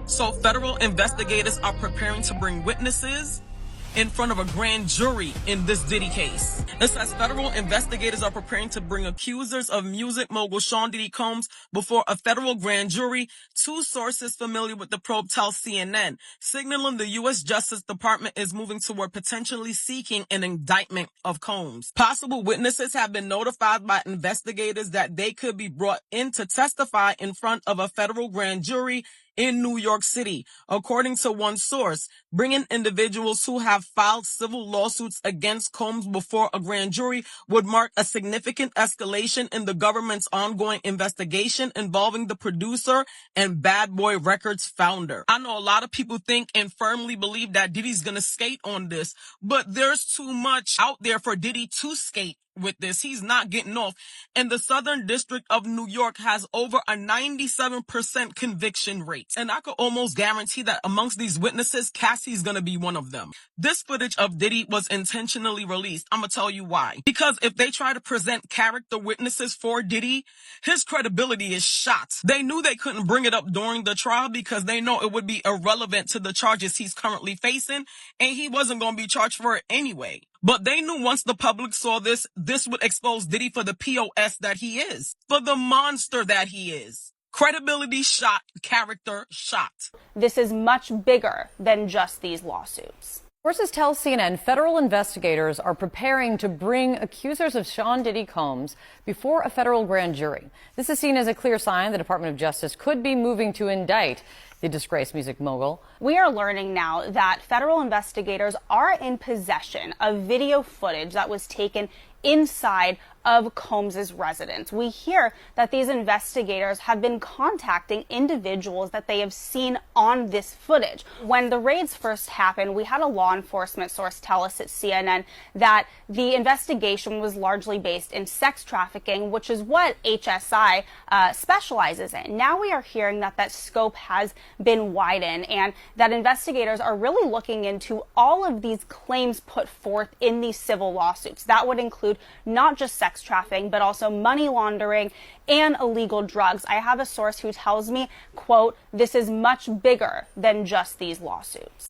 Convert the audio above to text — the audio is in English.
So federal investigators are preparing to bring witnesses in front of a grand jury in this Diddy case. It says federal investigators are preparing to bring accusers of music mogul Sean Diddy Combs before a federal grand jury. Two sources familiar with the probe tell CNN, signaling the U.S. Justice Department is moving toward potentially seeking an indictment of Combs. Possible witnesses have been notified by investigators that they could be brought in to testify in front of a federal grand jury in New York City. According to one source, bringing individuals who have filed civil lawsuits against Combs before a grand jury would mark a significant escalation in the government's ongoing investigation involving the producer and Bad Boy Records founder. I know a lot of people think and firmly believe that Diddy's gonna skate on this, but there's too much out there for Diddy to skate with this. He's not getting off. And the Southern District of New York has over a 97% conviction rate. And I could almost guarantee that amongst these witnesses, Cassie's gonna be one of them. This footage of Diddy was intentionally released. I'm gonna tell you why. Because if they try to present character witnesses for Diddy, his credibility is shot. They knew they couldn't bring it up during the trial because they know it would be irrelevant to the charges he's currently facing, and he wasn't gonna be charged for it anyway. But they knew once the public saw this, this would expose Diddy for the POS that he is, for the monster that he is. Credibility shot, character shot. This is much bigger than just these lawsuits. Sources tell CNN federal investigators are preparing to bring accusers of Sean Diddy Combs before a federal grand jury. This is seen as a clear sign the Department of Justice could be moving to indict the disgraced music mogul. We are learning now that federal investigators are in possession of video footage that was taken inside of Combs' residence. We hear that these investigators have been contacting individuals that they have seen on this footage. When the raids first happened, we had a law enforcement source tell us at CNN that the investigation was largely based in sex trafficking, which is what HSI specializes in. Now we are hearing that that scope has been widened and that investigators are really looking into all of these claims put forth in these civil lawsuits. That would include not just sex trafficking, but also money laundering and illegal drugs. I have a source who tells me, quote, this is much bigger than just these lawsuits.